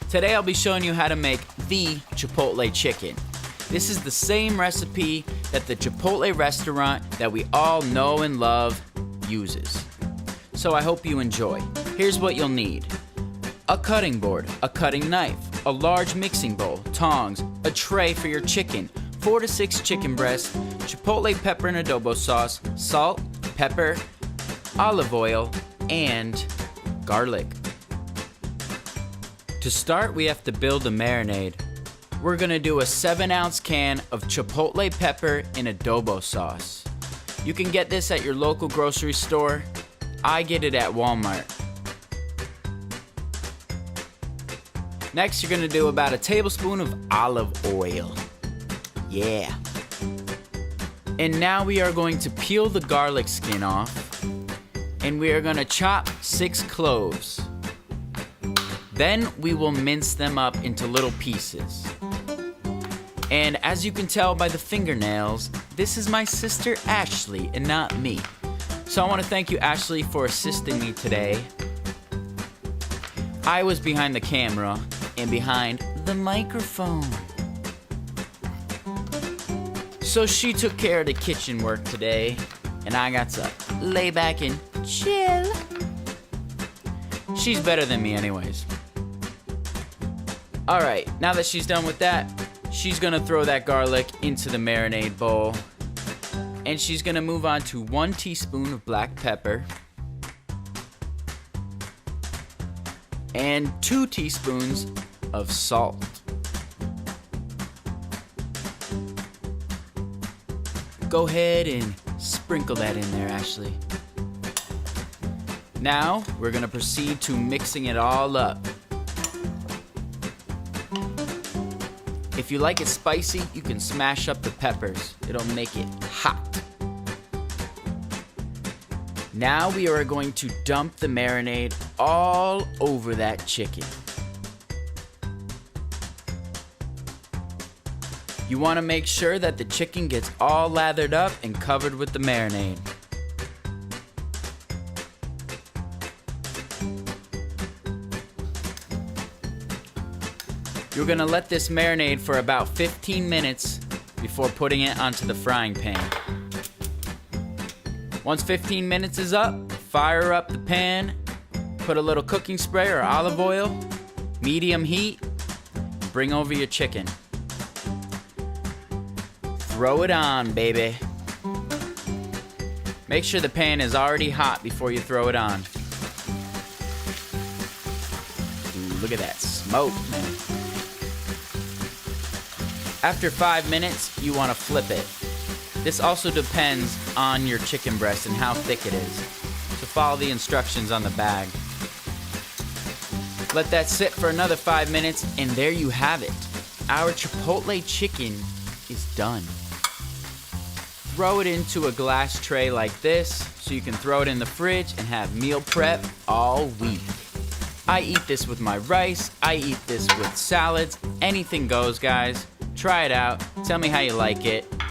Today I'll be showing you how to make the Chipotle chicken. This is the same recipe that the Chipotle restaurant that we all know and love uses. So I hope you enjoy. Here's what you'll need: a cutting board, a cutting knife, a large mixing bowl, tongs, a tray for your chicken, 4 to 6 chicken breasts, Chipotle pepper and adobo sauce, salt, pepper, olive oil, and garlic. To start, we have to build a marinade. We're gonna do a 7-ounce can of Chipotle pepper and adobo sauce. You can get this at your local grocery store. I get it at Walmart. Next, you're gonna do about a tablespoon of olive oil. Yeah. And now we are going to peel the garlic skin off, and we are gonna chop 6 cloves. Then we will mince them up into little pieces. And as you can tell by the fingernails, this is my sister Ashley and not me. So I want to thank you, Ashley, for assisting me today. I was behind the camera and behind the microphone. So she took care of the kitchen work today, and I got to lay back and chill. She's better than me anyways. Alright, now that she's done with that, she's gonna throw that garlic into the marinade bowl. And she's gonna move on to 1 teaspoon of black pepper and 2 teaspoons of salt. Go ahead and sprinkle that in there, Ashley. Now, we're gonna proceed to mixing it all up. If you like it spicy, you can smash up the peppers. It'll make it hot. Now we are going to dump the marinade all over that chicken. You want to make sure that the chicken gets all lathered up and covered with the marinade. You're gonna let this marinate for about 15 minutes before putting it onto the frying pan. Once 15 minutes is up, fire up the pan, put a little cooking spray or olive oil, medium heat, bring over your chicken. Throw it on, baby. Make sure the pan is already hot before you throw it on. Ooh, look at that smoke, man. After 5 minutes, you want to flip it. This also depends on your chicken breast and how thick it is. So follow the instructions on the bag. Let that sit for another 5 minutes, and there you have it. Our Chipotle chicken is done. Throw it into a glass tray like this so you can throw it in the fridge and have meal prep all week. I eat this with my rice. I eat this with salads. Anything goes, guys. Try it out. Tell me how you like it.